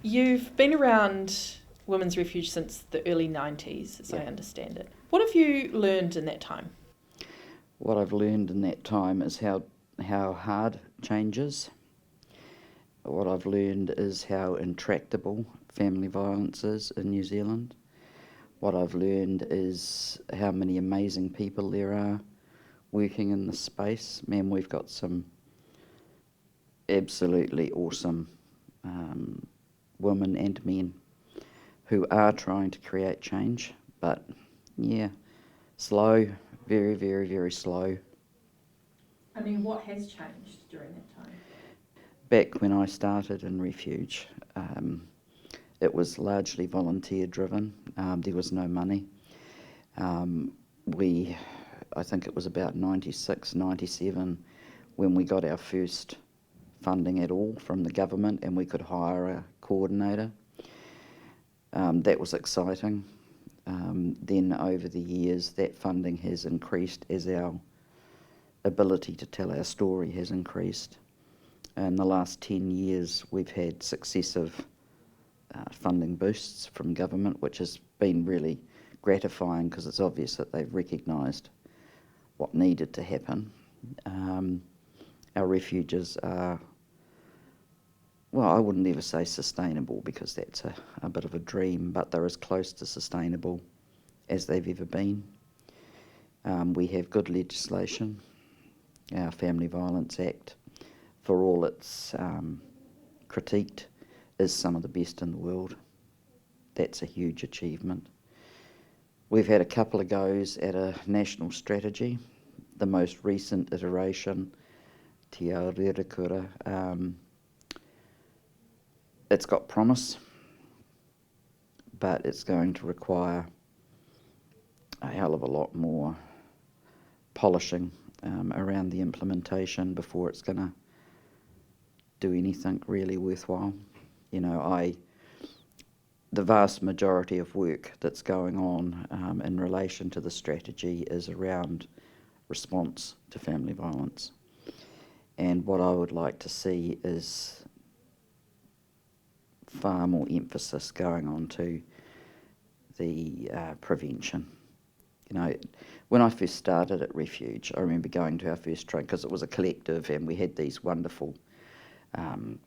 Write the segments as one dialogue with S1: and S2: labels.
S1: You've been around Women's Refuge since the early 90s, as I understand it. What have you learned in that time?
S2: What I've learned in that time is how hard change is. What I've learned is how intractable family violence is in New Zealand. What I've learned is how many amazing people there are working in this space. Man, we've got some absolutely awesome women and men who are trying to create change, but yeah, slow, very, very, very slow.
S1: I mean, what has changed during that time?
S2: Back when I started in Refuge, it was largely volunteer driven. There was no money. I think it was about 96, 97 when we got our first funding at all from the government and we could hire a coordinator. That was exciting. Then over the years that funding has increased as our ability to tell our story has increased. In the last 10 years we've had successive funding boosts from government, which has been really gratifying because it's obvious that they've recognised what needed to happen. Our refuges are, well, I wouldn't ever say sustainable because that's a bit of a dream, but they're as close to sustainable as they've ever been. We have good legislation. Our Family Violence Act, for all it's critiqued, is some of the best in the world. That's a huge achievement. We've had a couple of goes at a national strategy. The most recent iteration, Te Ao Rerekura, it's got promise, but it's going to require a hell of a lot more polishing around the implementation before it's going to do anything really worthwhile. You know, the vast majority of work that's going on in relation to the strategy is around response to family violence. And what I would like to see is far more emphasis going on to the prevention. You know, when I first started at Refuge, I remember going to our first training because it was a collective and we had these wonderful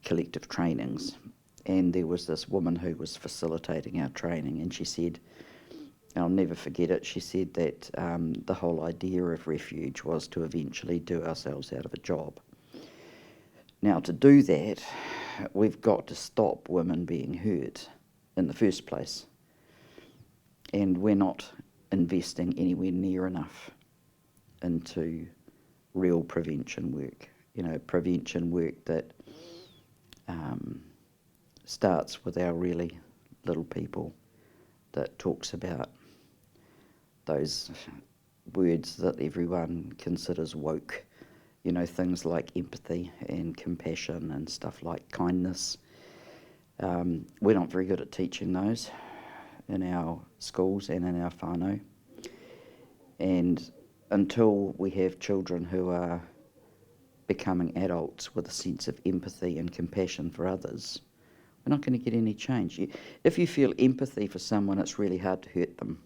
S2: collective trainings, and there was this woman who was facilitating our training, and she said, and I'll never forget it, she said that the whole idea of Refuge was to eventually do ourselves out of a job. Now, to do that, we've got to stop women being hurt in the first place, and we're not investing anywhere near enough into real prevention work. You know, prevention work that starts with our really little people, that talks about those words that everyone considers woke, you know, things like empathy and compassion and stuff like kindness. We're not very good at teaching those in our schools and in our whānau. And until we have children who are becoming adults with a sense of empathy and compassion for others, we're not going to get any change. If you feel empathy for someone, it's really hard to hurt them.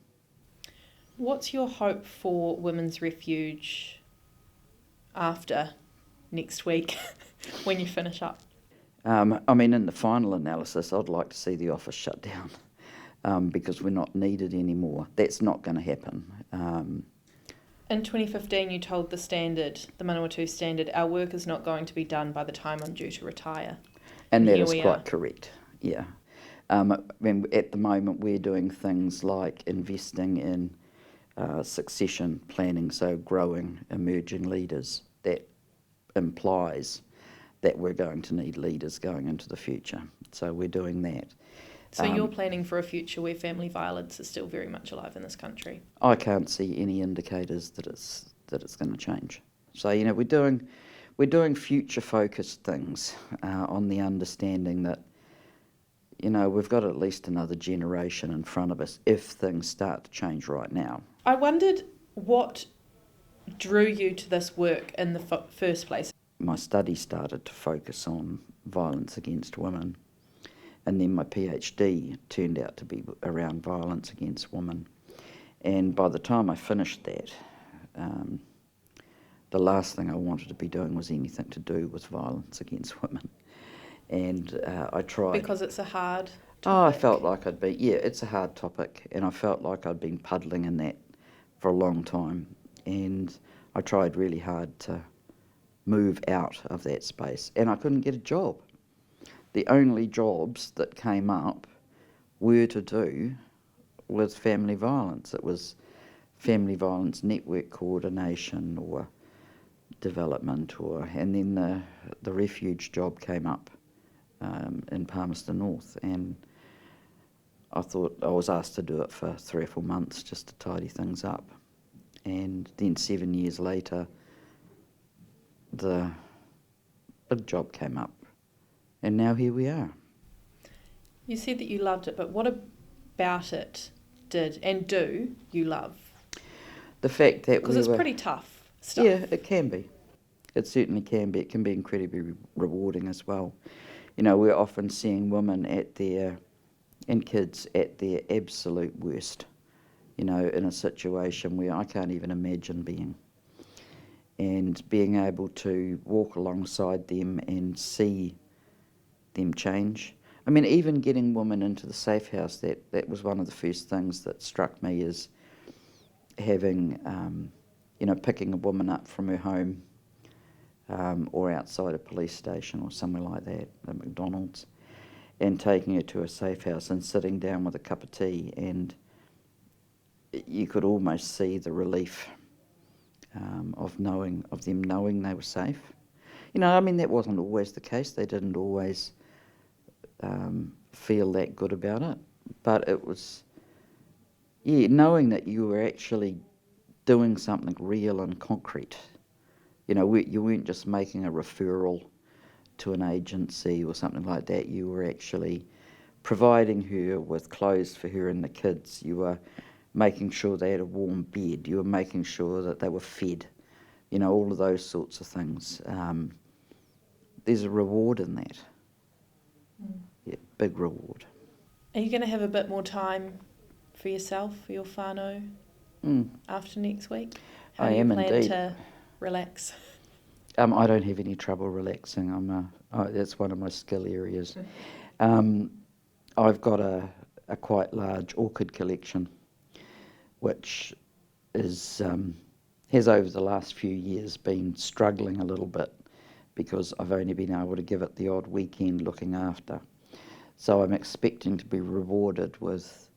S1: What's your hope for Women's Refuge after next week when you finish up?
S2: I mean, in the final analysis, I'd like to see the office shut down because we're not needed anymore. That's not going to happen.
S1: In 2015, you told the Standard, the Manawatu Standard, our work is not going to be done by the time I'm due to retire.
S2: And that is quite correct, yeah. I mean, at the moment, we're doing things like investing in succession planning, so growing emerging leaders. That implies that we're going to need leaders going into the future. So we're doing that.
S1: So you're planning for a future where family violence is still very much alive in this country?
S2: I can't see any indicators that it's going to change. So, you know, we're doing future-focused things on the understanding that, you know, we've got at least another generation in front of us if things start to change right now.
S1: I wondered what drew you to this work in the first place.
S2: My study started to focus on violence against women And then my PhD turned out to be around violence against women. And by the time I finished that, the last thing I wanted to be doing was anything to do with violence against women. And I tried.
S1: Because it's a hard topic.
S2: Oh, I felt like it's a hard topic, and I felt like I'd been puddling in that for a long time. And I tried really hard to move out of that space, and I couldn't get a job. The only jobs that came up were to do with family violence. It was family violence network coordination or development, and then the refuge job came up in Palmerston North, and I thought I was asked to do it for 3 or 4 months just to tidy things up. And then 7 years later, the big job came up, and now here we are.
S1: You said that you loved it, but what about it did and do you love?
S2: The fact that
S1: because it's pretty tough stuff.
S2: Yeah, it can be. It certainly can be. It can be incredibly rewarding as well. You know, we're often seeing women and kids at their absolute worst, you know, in a situation where I can't even imagine being. And being able to walk alongside them and see them change. I mean, even getting women into the safe house, that was one of the first things that struck me, is having, picking a woman up from her home or outside a police station or somewhere like that, at McDonald's, and taking her to a safe house and sitting down with a cup of tea, and you could almost see the relief of them knowing they were safe. You know, I mean, that wasn't always the case. They didn't always feel that good about it, but it was, knowing that you were actually doing something real and concrete. You know, you weren't just making a referral to an agency or something like that. You were actually providing her with clothes for her and the kids. You were making sure they had a warm bed. You were making sure that they were fed. You know, all of those sorts of things. There's a reward in that. Yeah, big reward.
S1: Are you going to have a bit more time for yourself, for your whānau, after next week? How
S2: I
S1: do you
S2: am
S1: plan
S2: indeed.
S1: to relax?
S2: I don't have any trouble relaxing. That's one of my skill areas. I've got a quite large orchid collection, which has over the last few years been struggling a little bit because I've only been able to give it the odd weekend looking after. So I'm expecting to be rewarded with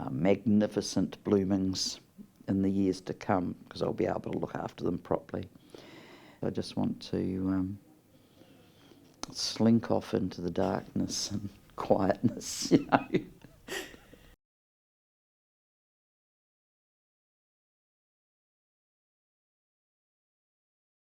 S2: magnificent bloomings in the years to come, because I'll be able to look after them properly. I just want to slink off into the darkness and quietness, you know.